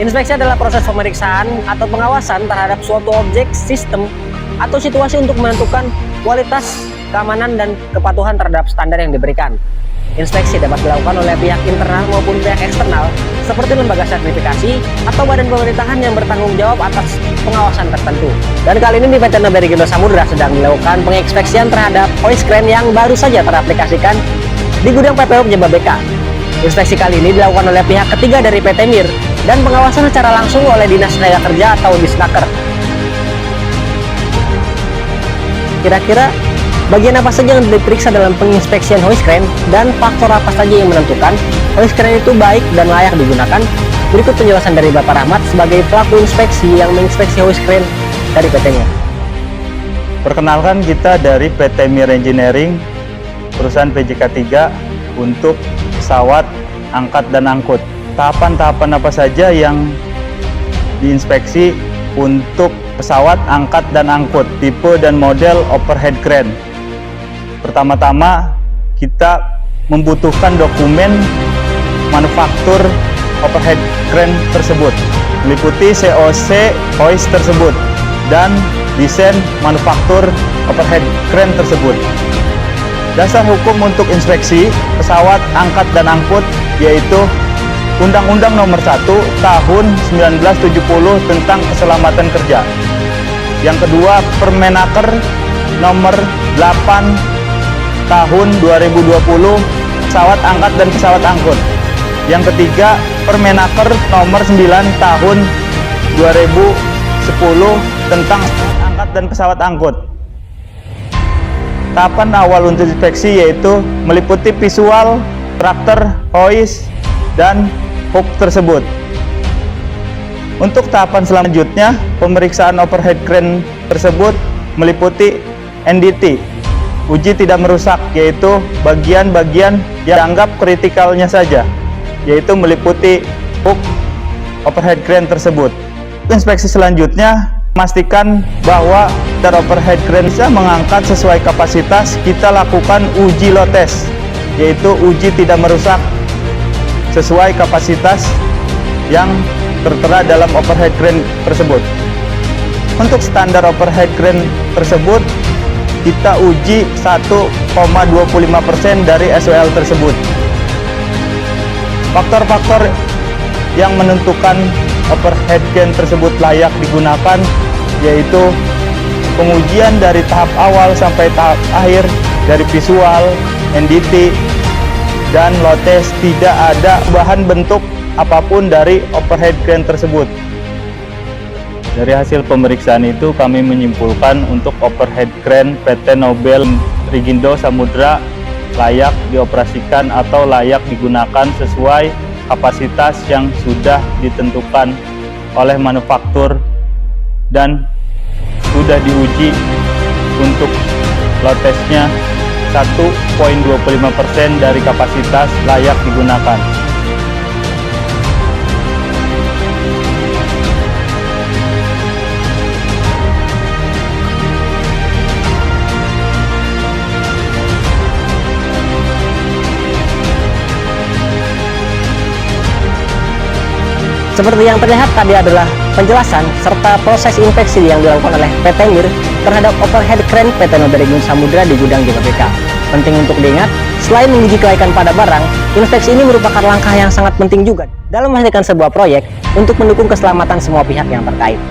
Inspeksi adalah proses pemeriksaan atau pengawasan terhadap suatu objek, sistem, atau situasi untuk menentukan kualitas, keamanan, dan kepatuhan terhadap standar yang diberikan. Inspeksi dapat dilakukan oleh pihak internal maupun pihak eksternal, seperti lembaga sertifikasi atau badan pemerintahan yang bertanggung jawab atas pengawasan tertentu. Dan kali ini di PT Noberigindo Samudra sedang dilakukan penginspeksian terhadap hoist crane yang baru saja teraplikasikan di gudang PPO Jababeka. Inspeksi kali ini dilakukan oleh pihak ketiga dari PT MIR dan pengawasan secara langsung oleh Dinas Tenaga Kerja atau Disnaker. Kira-kira bagian apa saja yang diperiksa dalam penginspeksian hoist crane dan faktor apa saja yang menentukan hoist crane itu baik dan layak digunakan? Berikut penjelasan dari Bapak Rahmat sebagai pelaku inspeksi yang menginspeksi hoist crane dari PT-nya. Perkenalkan, kita dari PT MIR Engineering, perusahaan PJK 3 untuk pesawat, angkat, dan angkut. Tahapan-tahapan apa saja yang diinspeksi untuk pesawat, angkat, dan angkut, tipe dan model overhead crane? Pertama-tama, kita membutuhkan dokumen manufaktur overhead crane tersebut, meliputi COC hoist tersebut dan desain manufaktur overhead crane tersebut. Dasar hukum untuk inspeksi pesawat, angkat, dan angkut yaitu Undang-Undang Nomor 1 Tahun 1970 tentang Keselamatan Kerja. Yang kedua, Permenaker Nomor 8 Tahun 2020 pesawat angkat dan pesawat angkut. Yang ketiga, Permenaker Nomor 9 Tahun 2010 tentang pesawat angkat dan pesawat angkut. Tahapan awal untuk inspeksi yaitu meliputi visual, karakter, hoist, dan hook tersebut. Untuk tahapan selanjutnya, pemeriksaan overhead crane tersebut meliputi NDT, uji tidak merusak, yaitu bagian-bagian yang dianggap kritikalnya saja, yaitu meliputi hook overhead crane tersebut. Inspeksi selanjutnya, memastikan bahwa overhead crane bisa mengangkat sesuai kapasitas. Kita lakukan uji load test, yaitu uji tidak merusak sesuai kapasitas yang tertera dalam overhead crane tersebut. Untuk standar overhead crane tersebut, kita uji 1,25% dari SOL tersebut. Faktor-faktor yang menentukan overhead crane tersebut layak digunakan yaitu pengujian dari tahap awal sampai tahap akhir, dari visual, NDT, dan load test. Tidak ada perubahan bentuk apapun dari overhead crane tersebut. Dari hasil pemeriksaan itu, kami menyimpulkan untuk overhead crane PT Noberigindo Samudra layak dioperasikan atau layak digunakan sesuai kapasitas yang sudah ditentukan oleh manufaktur dan sudah diuji. Untuk load testnya 1,25% dari kapasitas layak digunakan. Seperti yang terlihat tadi adalah penjelasan serta proses inspeksi yang dilakukan oleh PT MIR terhadap overhead crane PT Noberigindo Samudra di gudang Jababeka. Penting untuk diingat, selain menguji kelaikan pada barang, inspeksi ini merupakan langkah yang sangat penting juga dalam menghasilkan sebuah proyek untuk mendukung keselamatan semua pihak yang terkait.